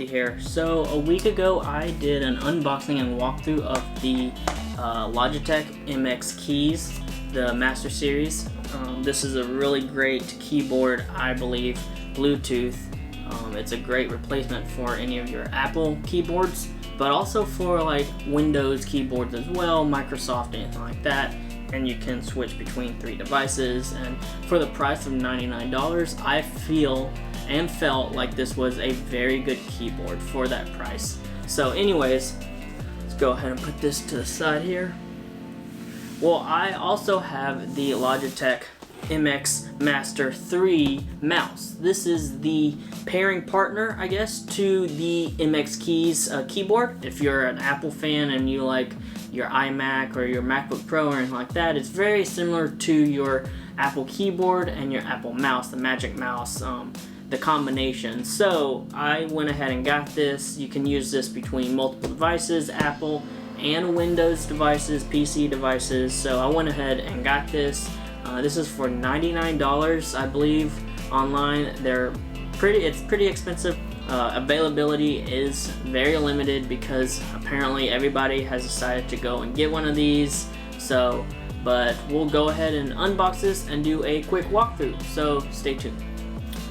update here. So a week ago I did an unboxing and walkthrough of the Logitech MX keys, the Master Series. This is a really great keyboard, I believe, Bluetooth. It's a great replacement for any of your Apple keyboards, but also for like Windows keyboards as well, Microsoft, anything like that. And you can switch between 3 devices, and for the price of $99 I feel and felt like this was a very good keyboard for that price. So anyways, let's go ahead and put this to the side here. Well, I also have the Logitech MX Master 3 mouse. This is the pairing partner, I guess, to the MX Keys keyboard. If you're an Apple fan and you like your iMac or your MacBook Pro or anything like that, it's very similar to your Apple keyboard and your Apple mouse, the Magic Mouse, the combination. So I went ahead and got this. You can use this between multiple devices, Apple and Windows devices, PC devices. So I went ahead and got this. This is for $99, I believe, online. It's pretty expensive. Availability is very limited because apparently everybody has decided to go and get one of these. So, but we'll go ahead and unbox this and do a quick walkthrough. So stay tuned.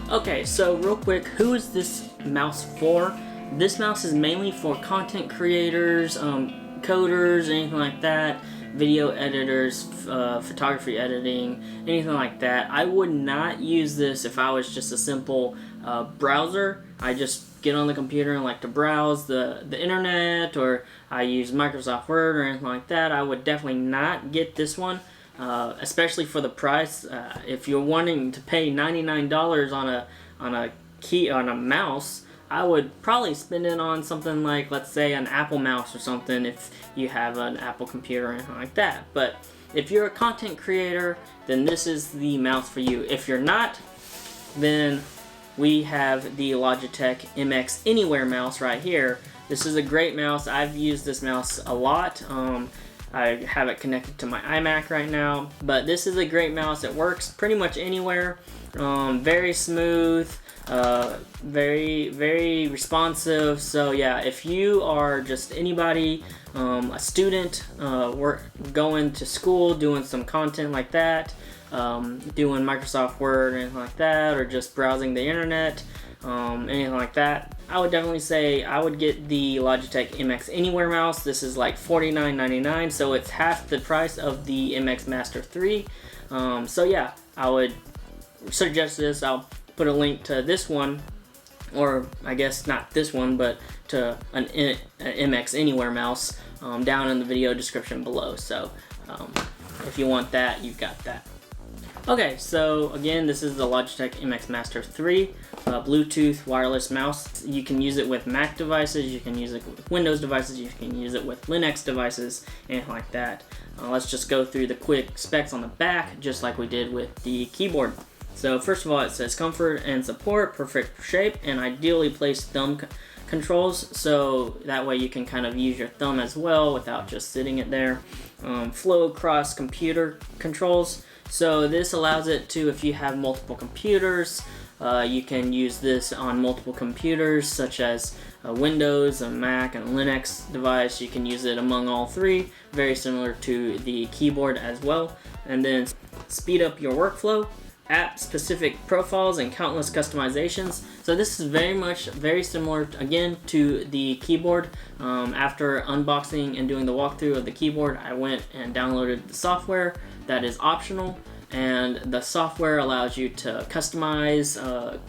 Okay, so real quick, who is this mouse for? This mouse is mainly for content creators, coders, anything like that. Video editors, photography editing, anything like that. I would not use this if I was just a simple browser. I just get on the computer and like to browse the internet, or I use Microsoft Word or anything like that. I would definitely not get this one, especially for the price. If you're wanting to pay $99 on a mouse, I would probably spend it on something like, let's say, an Apple mouse or something if you have an Apple computer or anything like that. But if you're a content creator, then this is the mouse for you. If you're not, then we have the Logitech MX Anywhere mouse right here. This is a great mouse. I've used this mouse a lot. I have it connected to my iMac right now, but this is a great mouse. It works pretty much anywhere. Very smooth. Very responsive. So yeah, if you are just anybody, a student, going to school, doing some content like that, doing Microsoft Word or anything like that, or just browsing the internet, anything like that, I would definitely say I would get the Logitech MX Anywhere mouse. This is like $49.99, so it's half the price of the MX Master 3. So yeah, I would suggest this. I'll put a link to this one, or I guess not this one, but to an MX Anywhere mouse down in the video description below. So if you want that, you've got that. Okay, so again, this is the Logitech MX Master 3 Bluetooth wireless mouse. You can use it with Mac devices, you can use it with Windows devices, you can use it with Linux devices, anything like that. Let's just go through the quick specs on the back, just like we did with the keyboard. So first of all, it says comfort and support, perfect shape, and ideally placed thumb controls, so that way you can kind of use your thumb as well without just sitting it there. Flow across computer controls, so this allows it to, if you have multiple computers, you can use this on multiple computers such as Windows, a Mac, and a Linux device. You can use it among all three, very similar to the keyboard as well. And then speed up your workflow, app-specific profiles, and countless customizations. So this is very similar, again, to the keyboard. After unboxing and doing the walkthrough of the keyboard, I went and downloaded the software. That is optional, and the software allows you to customize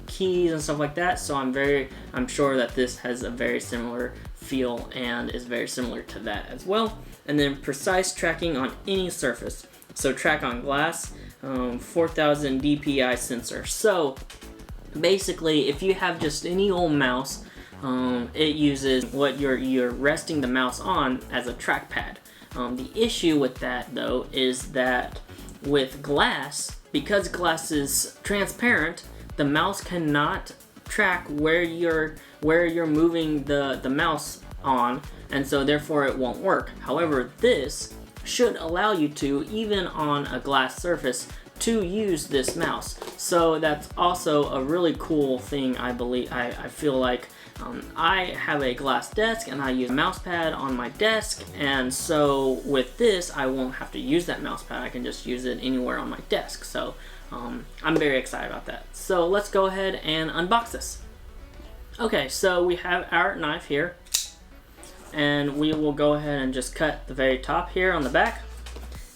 keys and stuff like that. So I'm sure that this has a very similar feel and is very similar to that as well. And then precise tracking on any surface. So track on glass. 4000 DPI sensor. So basically, if you have just any old mouse, it uses what you're resting the mouse on as a trackpad. The issue with that, though, is that with glass, because glass is transparent, the mouse cannot track where you're moving the mouse on, and so therefore it won't work. However, this should allow you to, even on a glass surface, to use this mouse. So that's also a really cool thing, I feel like, I have a glass desk and I use a mouse pad on my desk, and so with this I won't have to use that mouse pad. I can just use it anywhere on my desk. So I'm very excited about that. So let's go ahead and unbox this. Okay, so we have our knife here, and we will go ahead and just cut the very top here on the back,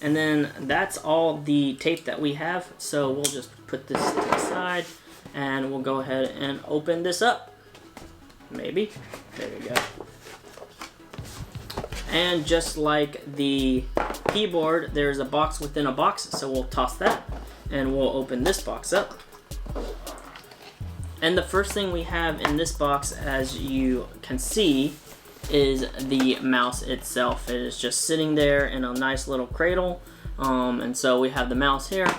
and then that's all the tape that we have. So we'll just put this to the side and we'll go ahead and open this up. Maybe. There we go. And just like the keyboard, there's a box within a box, so we'll toss that and we'll open this box up. And the first thing we have in this box, as you can see, is the mouse itself. It is just sitting there in a nice little cradle, and so we have the mouse here.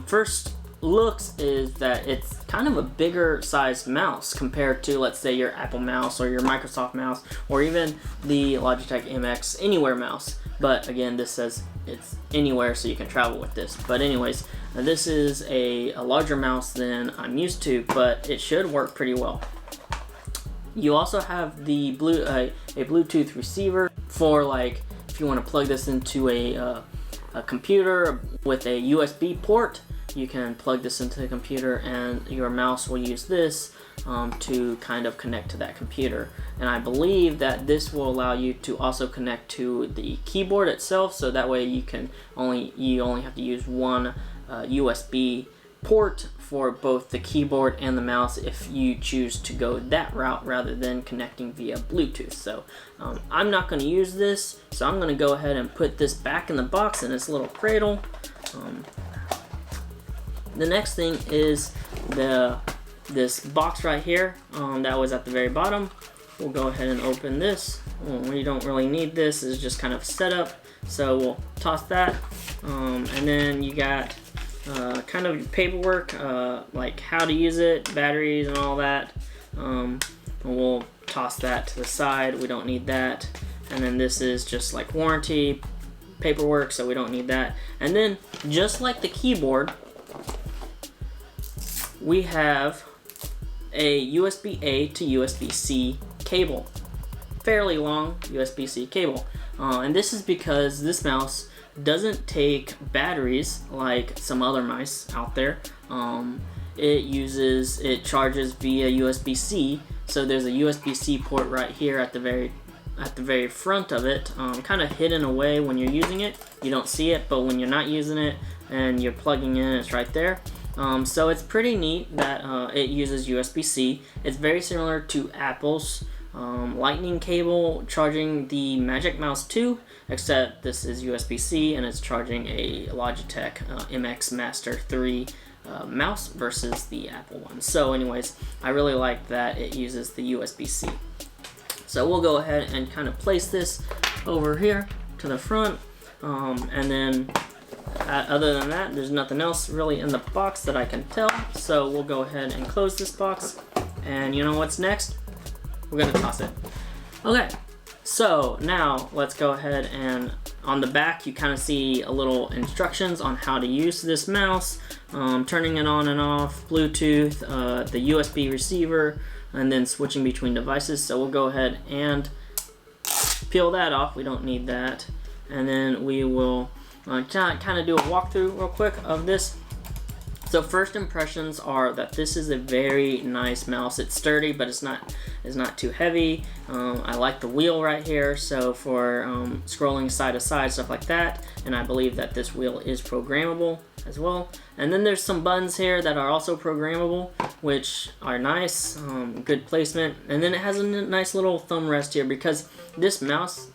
First looks is that it's kind of a bigger sized mouse compared to, let's say, your Apple mouse or your Microsoft mouse or even the Logitech MX Anywhere mouse. But again, this says it's anywhere, so you can travel with this. But anyways, this is a larger mouse than I'm used to, but it should work pretty well. You also have the a Bluetooth receiver for, like, if you want to plug this into a computer with a USB port. You can plug this into the computer and your mouse will use this to kind of connect to that computer. And I believe that this will allow you to also connect to the keyboard itself, so that way you only have to use one USB port for both the keyboard and the mouse if you choose to go that route rather than connecting via Bluetooth. So I'm not going to use this, so I'm going to go ahead and put this back in the box in this little cradle. The next thing is this box right here that was at the very bottom. We'll go ahead and open this. We don't really need this. It's just kind of set up, so we'll toss that. And then you got kind of paperwork, like how to use it, batteries and all that. We'll toss that to the side. We don't need that. And then this is just like warranty paperwork, so we don't need that. And then just like the keyboard, we have a USB-A to USB-C cable. Fairly long USB-C cable. And this is because this mouse doesn't take batteries like some other mice out there. It charges via USB-C, so there's a USB-C port right here at the very front of it, kind of hidden away when you're using it. You don't see it, but when you're not using it and you're plugging in, it's right there. So it's pretty neat that it uses USB-C. It's very similar to Apple's lightning cable charging the Magic Mouse 2, except this is USB-C and it's charging a Logitech MX Master 3 mouse versus the Apple one. So anyways, I really like that it uses the USB-C. So we'll go ahead and kind of place this over here to the front, and then other than that, there's nothing else really in the box that I can tell. So we'll go ahead and close this box, and you know what's next? We're gonna toss it. Okay, so now let's go ahead, and on the back you kind of see a little instructions on how to use this mouse, turning it on and off, Bluetooth, the USB receiver, and then switching between devices. So we'll go ahead and peel that off. We don't need that. And then we will kind of do a walkthrough real quick of this. So first impressions are that this is a very nice mouse. It's sturdy, but it's not too heavy. I like the wheel right here, so for scrolling side to side, stuff like that. And I believe that this wheel is programmable as well. And then there's some buttons here that are also programmable, which are nice, good placement. And then it has a nice little thumb rest here, because this mouse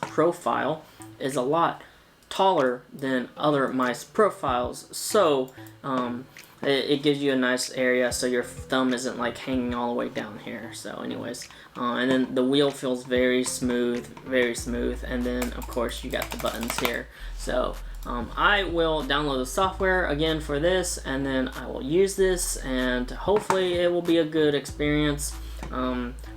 profile is a lot taller than other mice profiles, so it gives you a nice area so your thumb isn't like hanging all the way down here. So anyways, and then the wheel feels very smooth, and then of course you got the buttons here. So I will download the software again for this, and then I will use this, and hopefully it will be a good experience.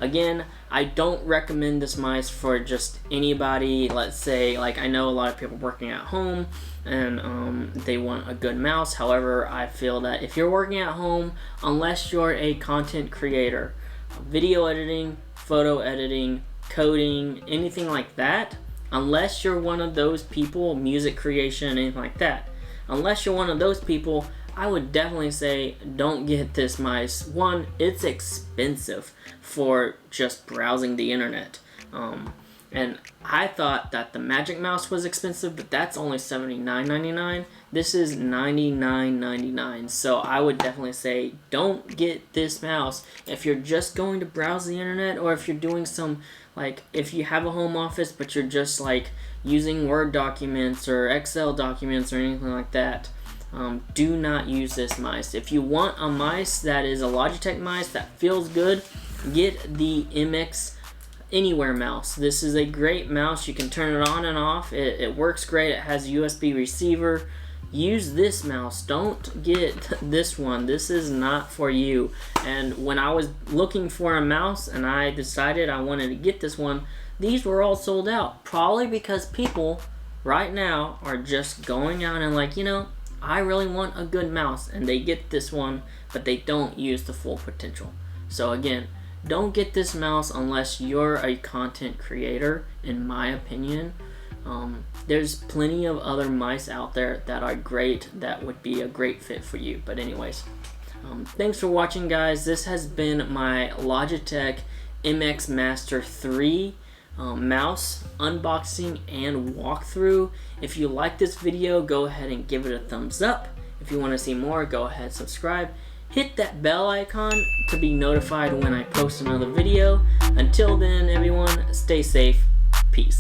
Again, I don't recommend this mice for just anybody. Let's say, like, I know a lot of people working at home and they want a good mouse. However, I feel that if you're working at home, unless you're a content creator, video editing, photo editing, coding, anything like that, unless you're one of those people, music creation, anything like that, unless you're one of those people, I would definitely say don't get this mice. One, it's expensive for just browsing the internet. And I thought that the Magic Mouse was expensive, but that's only $79.99. This is $99.99. So I would definitely say don't get this mouse if you're just going to browse the internet, or if you're doing some, like, if you have a home office but you're just like using Word documents or Excel documents or anything like that. Do not use this mice. If you want a mice that is a Logitech mice that feels good, get the MX Anywhere mouse. This is a great mouse. You can turn it on and off. It works great. It has a USB receiver. Use this mouse. Don't get this one. This is not for you. And when I was looking for a mouse and I decided I wanted to get this one, these were all sold out. Probably because people right now are just going out and like, you know, I really want a good mouse, and they get this one, but they don't use the full potential. So again, don't get this mouse unless you're a content creator, in my opinion. There's plenty of other mice out there that are great, that would be a great fit for you. But anyways, thanks for watching, guys. This has been my Logitech MX Master 3 mouse unboxing and walkthrough. If you like this video, go ahead and give it a thumbs up. If you want to see more, go ahead and subscribe. Hit that bell icon to be notified when I post another video. Until then, everyone, stay safe. Peace.